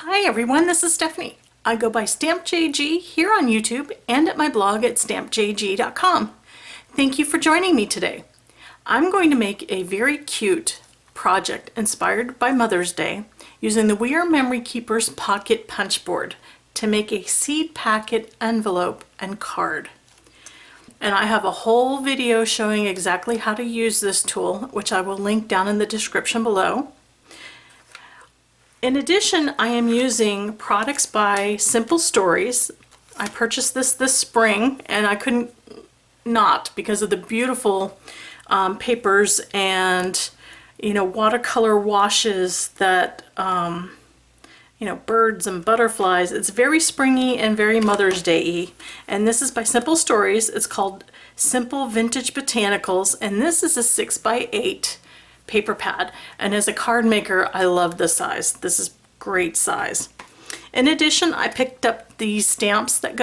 Hi everyone, this is Stephanie. I go by StampJG here on YouTube and at my blog at stampjg.com. Thank you for joining me today. I'm going to make a very cute project inspired by Mother's Day using the We Are Memory Keepers Pocket Punch Board to make a seed packet envelope and card. And I have a whole video showing exactly how to use this tool, which I will link down in the description below. In addition, I am using products by Simple Stories. I purchased this spring and I couldn't not because of the beautiful papers and watercolor washes that birds and butterflies. It's very springy and very Mother's Day-y. And this is by Simple Stories. It's called Simple Vintage Botanicals, and this is a 6x8 paper pad, and as a card maker I love this size. This is great size. In addition, I picked up these stamps that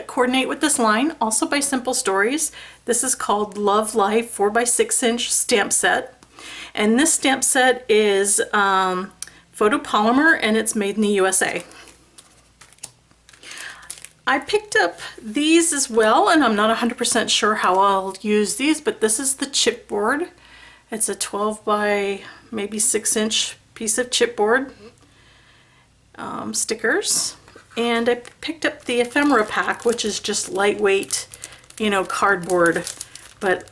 coordinate with this line, also by Simple Stories. This is called Love Life 4x6" stamp set, and this stamp set is photopolymer and it's made in the USA. I picked up these as well, and I'm not 100% sure how I'll use these, but this is the chipboard. It's a 12 by maybe 6" piece of chipboard stickers. And I picked up the ephemera pack, which is just lightweight, cardboard, but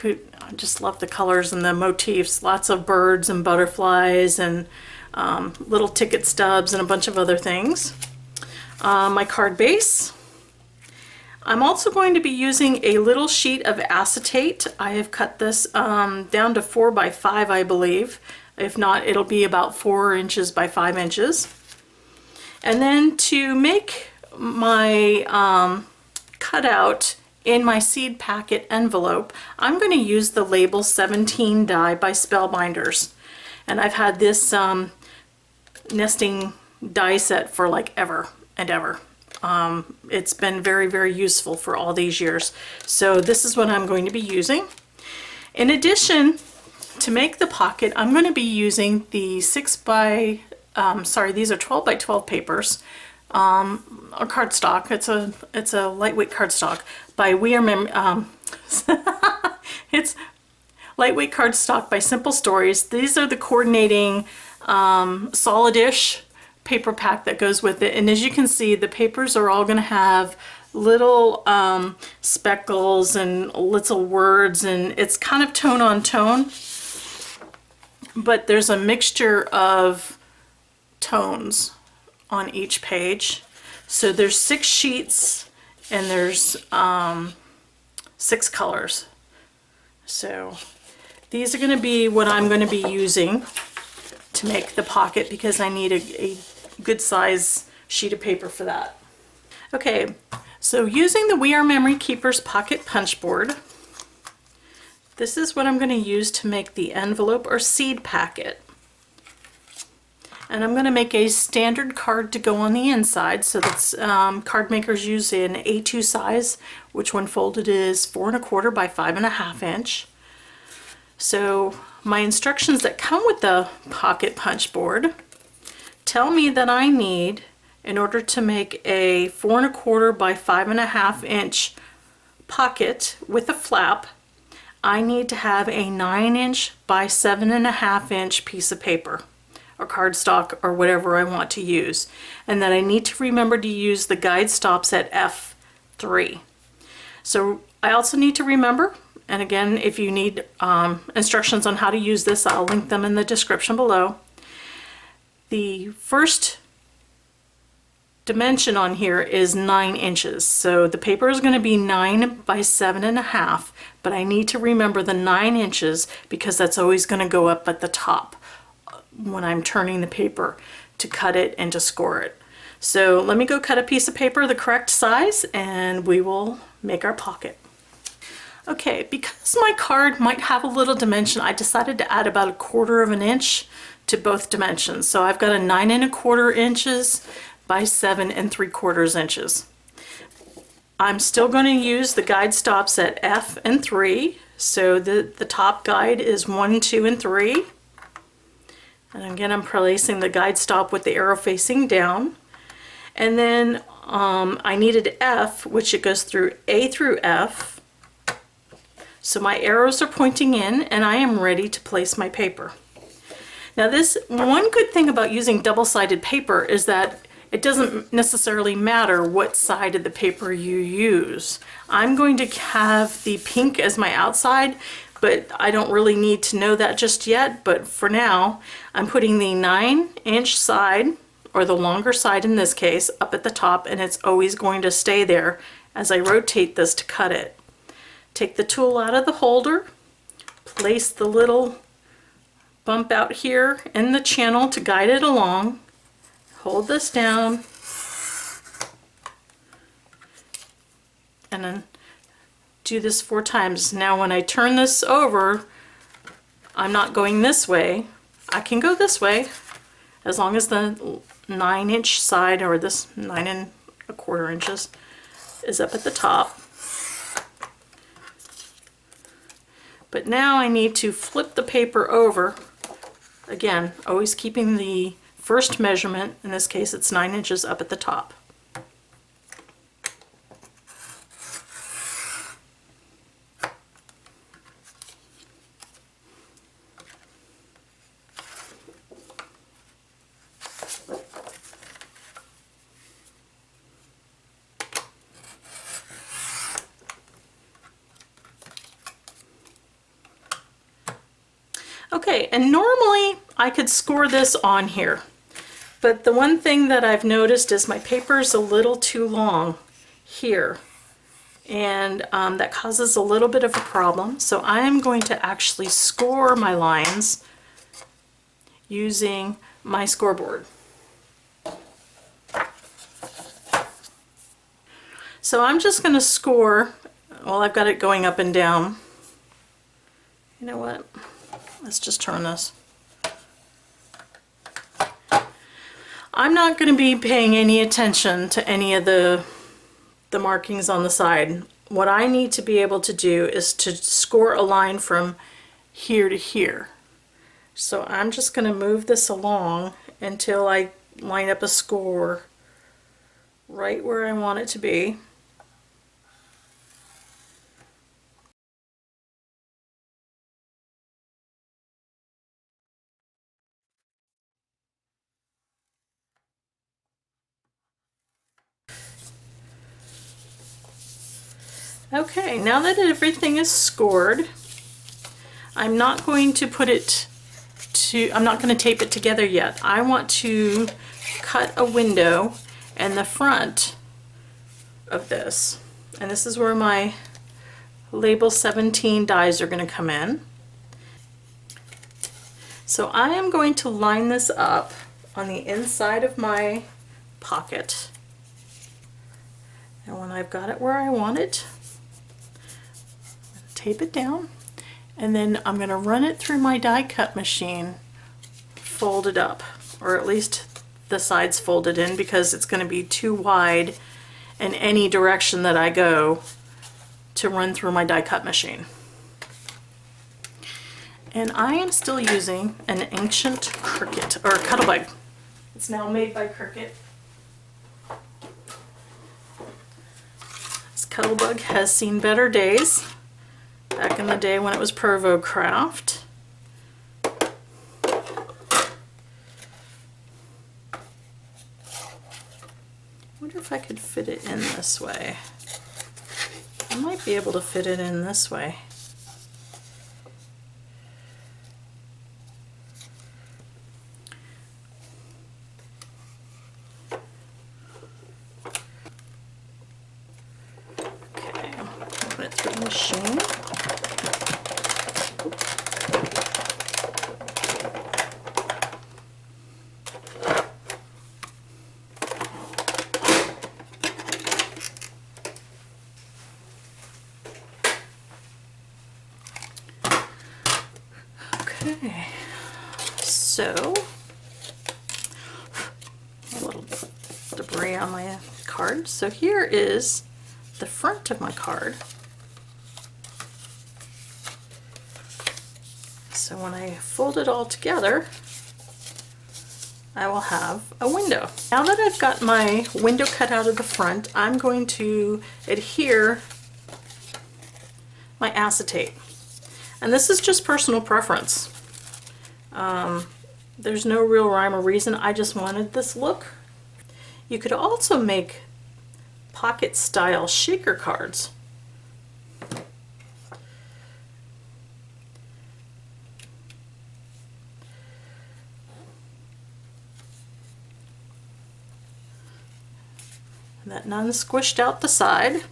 I just love the colors and the motifs. Lots of birds and butterflies and little ticket stubs and a bunch of other things. My card base. I'm also going to be using a little sheet of acetate. I have cut this down to 4 by 5, I believe. If not, it'll be about 4 inches by 5 inches. And then to make my cutout in my seed packet envelope, I'm going to use the Label 17 die by Spellbinders. And I've had this nesting die set for like ever and ever. It's been very, very useful for all these years. So this is what I'm going to be using. In addition, to make the pocket, I'm going to be using the these are 12 by 12 papers, or cardstock. It's a lightweight cardstock by it's lightweight cardstock by Simple Stories. These are the coordinating solidish paper pack that goes with it, and as you can see, the papers are all going to have little speckles and little words, and it's kind of tone on tone, but there's a mixture of tones on each page. So there's 6 sheets and there's 6 colors. So these are going to be what I'm going to be using to make the pocket, because I need a good size sheet of paper for that. Okay, so using the We Are Memory Keepers Pocket Punch Board, this is what I'm going to use to make the envelope or seed packet. And I'm going to make a standard card to go on the inside. So that's card makers use an A2 size, which when folded is 4 1/4 by 5 1/2 inch. So my instructions that come with the Pocket Punch Board tell me that I need, in order to make a 4 1/4 by 5 1/2 inch pocket with a flap, I need to have a 9" by 7 1/2 inch piece of paper or cardstock or whatever I want to use, and that I need to remember to use the guide stops at F3. So I also need to remember, and again, if you need instructions on how to use this, I'll link them in the description below. The first dimension on here is 9 inches. So the paper is going to be 9 by 7 1/2, but I need to remember the 9 inches because that's always going to go up at the top when I'm turning the paper to cut it and to score it. So let me go cut a piece of paper the correct size and we will make our pocket. Okay, because my card might have a little dimension, I decided to add about 1/4 inch to both dimensions. So I've got a 9 1/4 inches by 7 3/4 inches. I'm still going to use the guide stops at F and 3. So the top guide is 1, 2, and 3. And again, I'm placing the guide stop with the arrow facing down. And then I needed F, which it goes through A through F. So my arrows are pointing in and I am ready to place my paper. Now this, one good thing about using double-sided paper is that it doesn't necessarily matter what side of the paper you use. I'm going to have the pink as my outside, but I don't really need to know that just yet. But for now, I'm putting the 9-inch side, or the longer side in this case, up at the top, and it's always going to stay there as I rotate this to cut it. Take the tool out of the holder, place the little bump out here in the channel to guide it along, hold this down, and then do this 4 times. Now when I turn this over, I'm not going this way. I can go this way as long as the 9-inch side, or this 9 1/4 inches, is up at the top. But now I need to flip the paper over. Again, always keeping the first measurement, in this case it's 9 inches up at the top. Okay, and normally I could score this on here, but the one thing that I've noticed is my paper is a little too long here, and that causes a little bit of a problem. So I am going to actually score my lines using my scoreboard. So I'm just going to score, well, I've got it going up and down. You know what? Let's just turn this. I'm not going to be paying any attention to any of the markings on the side. What I need to be able to do is to score a line from here to here. So I'm just going to move this along until I line up a score right where I want it to be. Okay, now that everything is scored, I'm not going to I'm not going to tape it together yet. I want to cut a window in the front of this. And this is where my label 17 dies are going to come in. So I am going to line this up on the inside of my pocket. And when I've got it where I want it, tape it down, and then I'm going to run it through my die cut machine folded up, or at least the sides folded in, because it's going to be too wide in any direction that I go to run through my die cut machine. And I am still using an ancient Cricut, or Cuttlebug. It's now made by Cricut. This Cuttlebug has seen better days. Back in the day when it was Provo Craft. I wonder if I could fit it in this way. I might be able to fit it in this way. Okay, run it through the machine. Okay, so a little debris on my card. So here is the front of my card. So when I fold it all together, I will have a window. Now that I've got my window cut out of the front, I'm going to adhere my acetate. And this is just personal preference. There's no real rhyme or reason, I just wanted this look. You could also make pocket style shaker cards. That none squished out the side.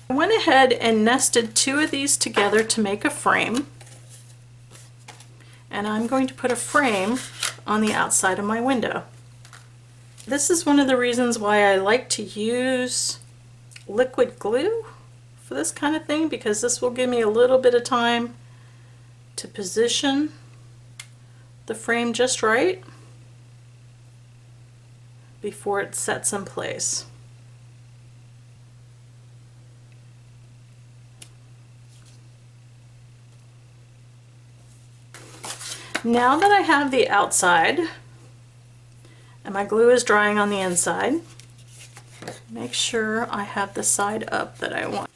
I went ahead and nested two of these together to make a frame. And I'm going to put a frame on the outside of my window. This is one of the reasons why I like to use liquid glue for this kind of thing, because this will give me a little bit of time to position the frame just right before it sets in place. Now that I have the outside and my glue is drying on the inside, make sure I have the side up that I want.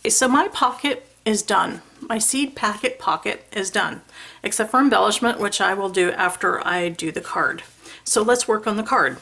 So my pocket is done. My seed packet pocket is done, except for embellishment, which I will do after I do the card. So let's work on the card.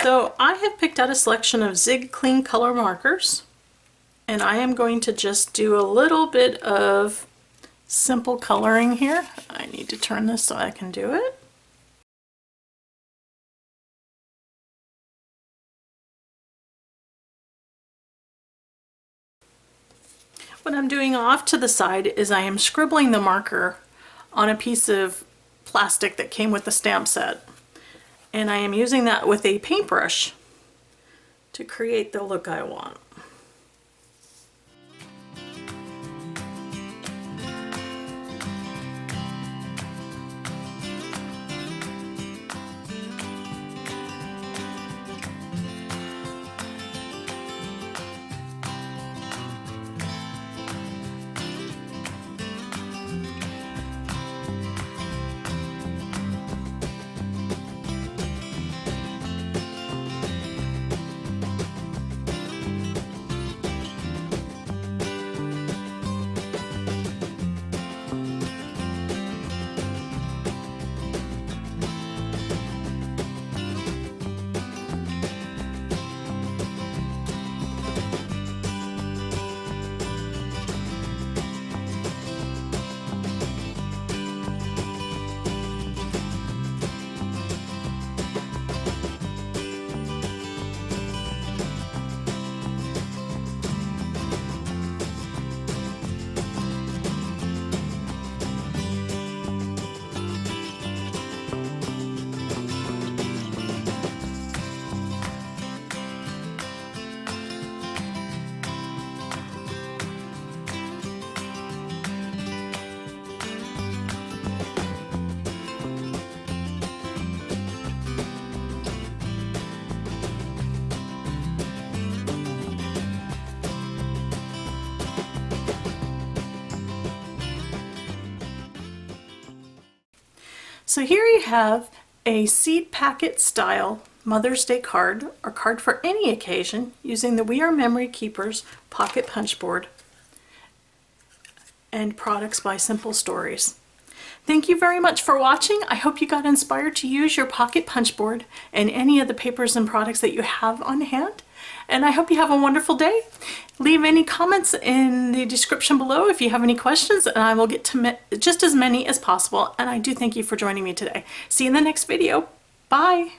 So I have picked out a selection of Zig Clean color markers, and I am going to just do a little bit of simple coloring here. I need to turn this so I can do it. What I'm doing off to the side is I am scribbling the marker on a piece of plastic that came with the stamp set. And I am using that with a paintbrush to create the look I want. So here you have a seed packet style Mother's Day card, or card for any occasion, using the We Are Memory Keepers Pocket Punch Board and products by Simple Stories. Thank you very much for watching. I hope you got inspired to use your Pocket Punch Board and any of the papers and products that you have on hand. And I hope you have a wonderful day. Leave any comments in the description below if you have any questions, and I will get to just as many as possible. And I do thank you for joining me today. See you in the next video. Bye.